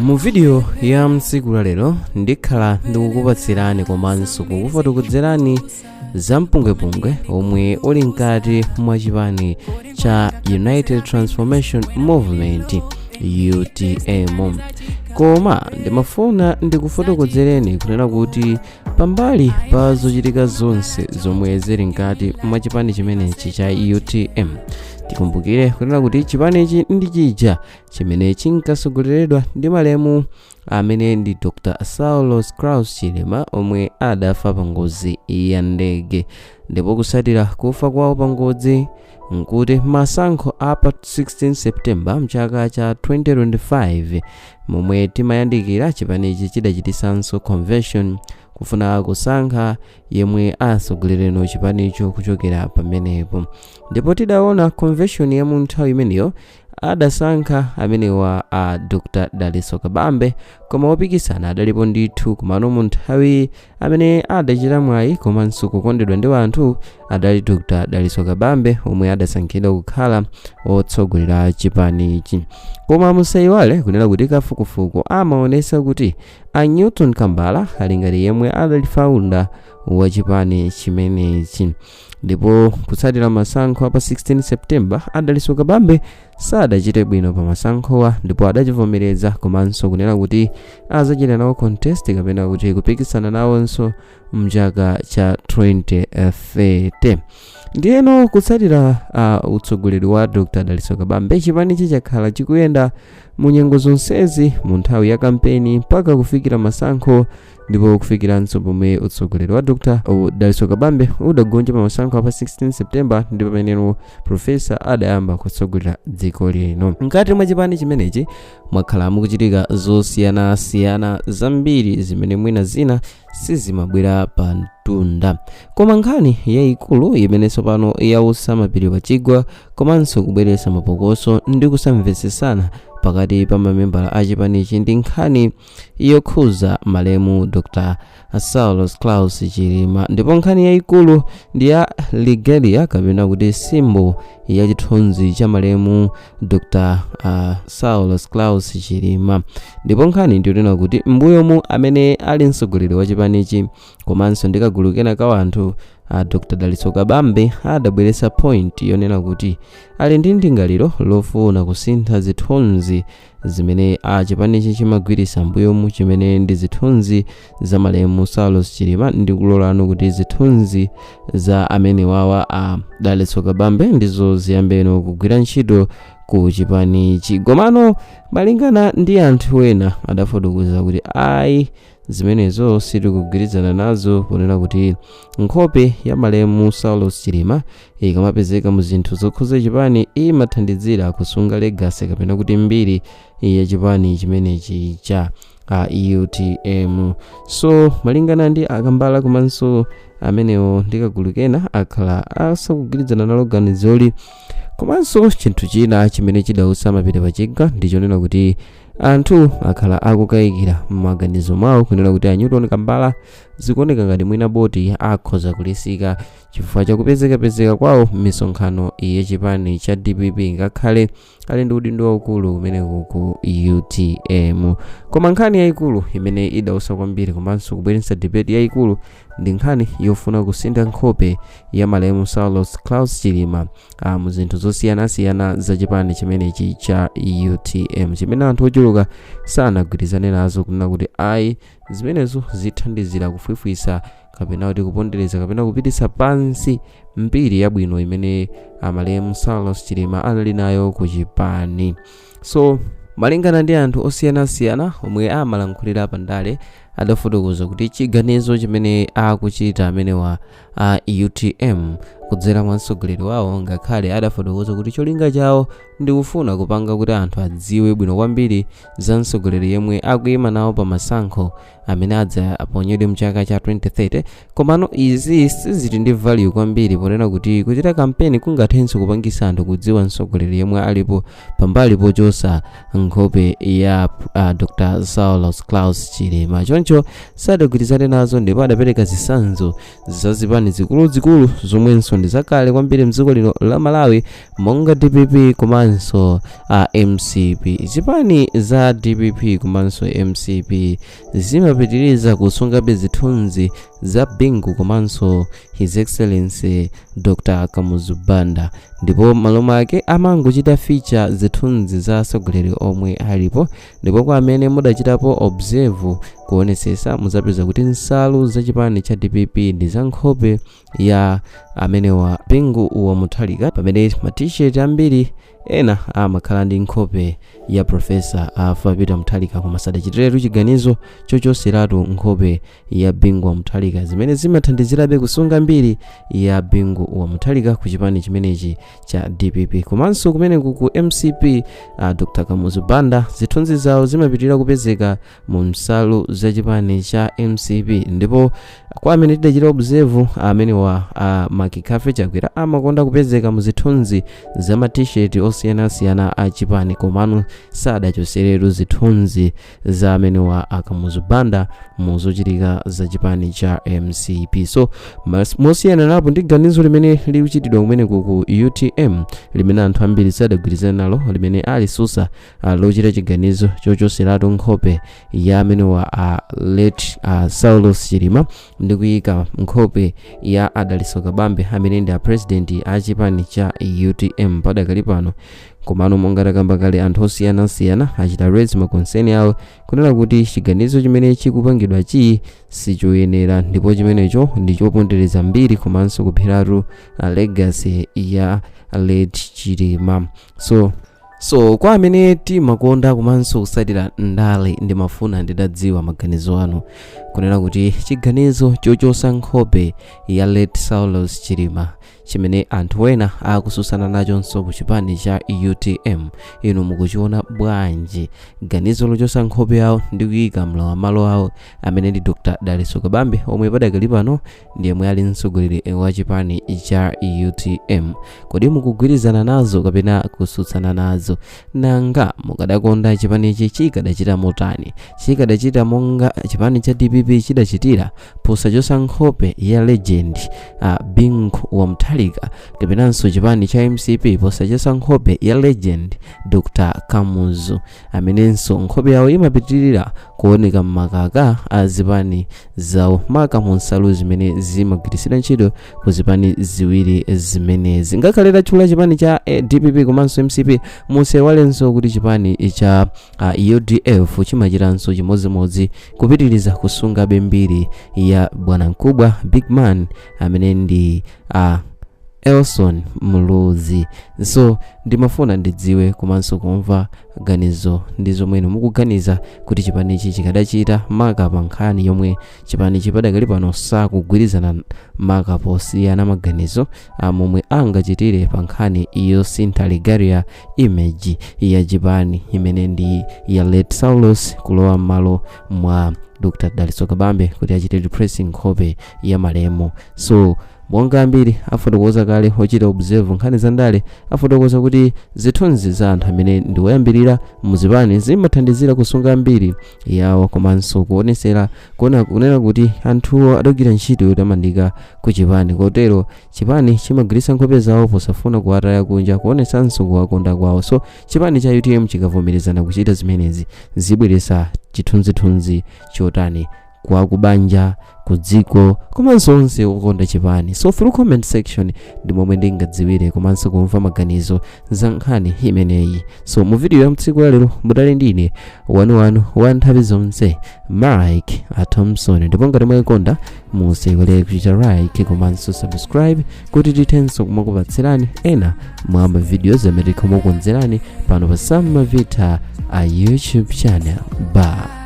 Mu video ya msiku la lero ndikhala ndikukupatsirani komanso kukufotokozerani za mpungwepungwe omwe uli mkati mwa chipani cha United Transformation Movement UTM. Koma ndimafuna ndikufotokozereni kunena kuti pambali pa zochitika zonse zomwe zili mkati mwa chipani chimenechi cha UTM, tikumbukire kunena kuti chipanichi ndi chija chimene chinkasogoleredwa ndi malemu amene ndi Dr. Saulos Klaus Chilima omwe adafa pa ngozi ya ndege. Ndipo kusatira kufa kwawo pa ngozi nkuti masankho apa 16 September mchaka cha 2025 momwe timayandikira chipanichi chidachitisanso convention kufuna kusankha yemwe asogolereno chipanicho kuchokera pamenepo. Ndipo tidaona convention ya mu nthawi imeneyo adasankha amenewa a Dr. Daliso Kabambe, koma opikisana adalipo ndithu kumano mu nthawi amene adachita mwayi komanso kukondedwa ndi anthu adali Dr. Daliso Kabambe omwe adasankhidwa kukhala otsogolera chipanichi. Koma musayiwale kunena kuti kafukufuku amaonesa kuti a Newton Kambala ali ngati yemwe adali founder wa chipani chimenechi. Ndipo kutsatira masankho apa 16 September Daliso Kabambe sadachite bwino pa masankhowa, ndipo adachivomereza komanso kunena kuti azachita nawo contest kapena kuti kupikisana nawonso mchaka cha 2030. Ndiyeno kutsatira utsogoleri wa Dr. Daliso Kabambe, chipanichi chakhala chikuyenda mu nyengo zonsezi mu nthawi ya kampeni mpaka kufikira masankho, ndipo kufikiranso pomwe utsogoleri wa Dr. Daliso Kabambe udagonja pa masankho apa 16 September ndipo pamenepo profesa adayamba kutsogolera dziko lino. Mkati mwa chipani chimenechi mwakhala mukuchitika zosiyanasiyana zambiri zimene mwina zina sizimabwera pa mtunda, koma nkhani yayikulu imenenso pano yausa mapiri pachigwa komanso kubweretsa mapokoso ndi kusamvetsesana pakati pa mamembala a chipanichi ndi nkhani yokhuza malemu Dr. Saulos Klaus Chilima. Ndipo nkhani yayikulu ndi ya regalia kapena kuti symbol ya chithunzi cha malemu Dr. Saulos Klaus Chilima. Ndipo nkhani ndiyonena kuti mbuyomu amene ali mtsogoleri wa chipanichi komanso ndi kagulu kena ka anthu Dr. Daliso Kabambe adabweretsa point yonena kuti ali ndi ndingaliro lofuna kusintha zithunzi zimene chipanichi chimagwiritsa mbuyomu, chimene ndi zithunzi za malemu Saulos Chilima, ndi kulolano kuti zithunzi za amene wawa Daliso Kabambe ndizo ziyambeno kugwira ntchito ku chipanichi. Gomano malingana ndi anthu ena adafotokoza kuti ayi zimenezo sitikugwirizana nazo, ponena kuti nkhope ya malemu Saulos Chilima ikamapezeka mu zinthu zokhuza chipani imathandizira kusunga legacy kapena kuti mbiri ya chipani chimenechi cha UTM. So malingana ndi akambala komanso amenewo ndi kagulu kena akhala asakugwirizana nalo ganizoli. Komanso chinthu china chimene chidausa mapiri pachigwa ndichonena kuti anthu akhala akukayikira m'maganizo mwawo kunena kuti a Newton Kambala zikuoneka ngati mwina boti akhoza kulisika chifukwa chakupezeka kwawo m'misonkhano ya chipani cha DPP ngakhale ali ndi udindo waukulu kumeneko ku UTM. Koma nkhani yayikulu imene idausa kwambiri komanso kubweretsa debate yayikulu ndi nkhani yofuna kusintha nkhope ya malemu Saulos Klaus Chilima mu zinthu zosiyanasiyana za chipani chimenechi cha UTM, chimene anthu ochuluka sanagwirizane nazo kunena kuti ayi zimenezo zithandizira kufuifisa kapena kuti kupondereza kapena kupititsa pansi mbiri yabwino imene malemu Saulos Chilima anali nayo ku chipani. So malingana ndi anthu osiyanasiyana omwe amalankhulira pandale adafotokoza kuti chiganizo chimene akuchita amenewa UTM kudzera mwa mtsogoleri wawo, ngakhale adafotokoza kuti cholinga chawo ndi kufuna kupanga kuti anthu adziwe bwino kwambiri za mtsogoleri yemwe akuyima nawo pa masankho amene adza aponyedwe mchaka cha 2030. Komano izi sizili ndi value kwambiri ponena kuti kuchita kampeni kungathenso kupangisa anthu kudziwa mtsogoleri yemwe alipo pambali pochosa nkhope ya Dr. Saulos Klaus Chilima. Choncho choncho sadagwirizane nazo ndipo adapereka zitsanzo za zipani zikuluzikulu zomwenso ndi zakale kwambiri mdziko lino la Malawi monga DPP komanso MCP. Zipani za DPP komanso MCP zimapitiriza kusungabe zithunzi za Bingu komanso His Excellency Dr. Kamuzu Banda, ndipo malo make amangochita feature zithunzi za atsogoleri omwe alipo, ndipo kwa amene mudachitapo observe kuonesesa muzapeza kuti nsalu za chipani cha DPP ndi za nkhope ya amene wa Bingu wa Mutharika, pamene ma t-shirt ambiri ena amakhala ndi nkhope ya Profesa Arthur Peter Mutharika, koma sadachitiretu chiganizo chochoseratu nkhope ya Bingu wa Mutharika, zimene zimathandizirabe kusunga mbiri ya Bingu wa Mutharika ku chipani chimenechi cha DPP. Komanso kumene ku MCP Dr. Kamuzu Banda zithunzi zawo zimapitirira kupezeka mu nsalu za chipani cha MCP, ndipo kwa amene tidachita observe amene wa Makikafe Chakwera amakonda kupezeka mu zithunzi za ma t-shirt osiyanasiyana a chipani, komano sadachoseretu zithunzi za amene wa Kamuzu Banda mu zochitika za chipani cha MCP. So mosiyana napo ndi ganizo limene likuchitidwa kumene ku UTM limene anthu ambiri sadagwirizana nalo, limene alisusa lochita chiganizo chochoseratu nkhope ya amene wa late Saulus Chilima ndi kuyika nkhope ya Adaliso Kabambe amene ndi president a chipani cha UTM padakali pano. Komano monga takamba kale anthu osiyanasiyana achita raise makonseni awo kunena kuti chiganizo chimene chikupangidwa chi sichoyenera, ndipo chimenecho ndi chopondereza mbiri komanso kuphiratu legacy ya late Chilima. So kwa amene timakonda komanso kusatira ndale ndimafuna ndidadziwa maganizo anu kunena kuti chiganizo chochosa nkhope ya late Saulus Chilima chimene anthu ena akususana nachonso ku chipani cha UTM, inu mukuchiona bwanji? Ganizo lochosa nkhope yawo ndi kuyika mlawa malo awo amene ndi Dr. Daliso Kabambe omwe padakali pano ndiye mwe ali mtsogoleri wa chipani cha UTM, kodi mukugwirizana nazo kapena kusutsana nazo? Nanga mukadakonda chipani ichi chikadachita motani? Chikadachita monga chipani cha DPP chidachitira posachosa nkhope ya legend Bingu wa Mutharika, kapenanso chipani cha MCP posachosa nkhope ya legend Dr. Kamuzu, amenenso nkhope yawo imapitirira kuoneka m'makaka a zipani zawo maka mu nsalu zimene zimagwiritsidwa ntchito ku zipani ziwiri zimenezi. Ngakhale tachula chipani cha DPP komanso MCP, musewalenso kuti chipani cha UDF chimachitanso chimodzimodzi kupitiriza kusunga mbiri ya bwana mkubwa big man amene ndi Elson Muluzi. So ndimafuna ndidziwe komanso kumva ganizo ndi zomwe mukuganiza kuti chipani ichi chikadachita maka pa nkhani yomwe chipani chipadakali pano sakugwirizana maka posiyana maganizo momwe angachitire pa nkhani yosintha legacy image ya chipani imene ndi ya late Saulus kulowa m'malo mwa Dr. Daliso Kabambe kuti achite repressing nkhope ya malemo. So monga ambiri afotokoza kale ochita observe nkhani za ndale afotokoza kuti zithunzi za anthu amene ndi oyambirira muzipani zimathandizira kusunga mbiri yawo komanso kuonesera kunena kuti anthuwo adagwira ntchito yotamandika ku chipani, kotero chipani chimagwiritsa nkhope zawo posafuna kuwataya kunja kuonesanso kuwakonda kwawo. So chipani cha UTM chikavomerezana kuchita zimenezi zibweretsa chithunzithunzi chotani kwa kubanja kudziko komanso onse okukonda chipani. So through comment section ndi momwe ndingadziwire komanso kumva maganizo za nkhani imeneyi. So mu video ya mtsiku la lero mudali ndine wanu wa nthawi zonse Mike Thompson, ndipo ngati mwayikonda musaiwale kuchita like komanso subscribe kuti tithenso kumakupatsirani ena mwa videos amene tikukonzerani pano pa Sam Mavita YouTube channel. Bye.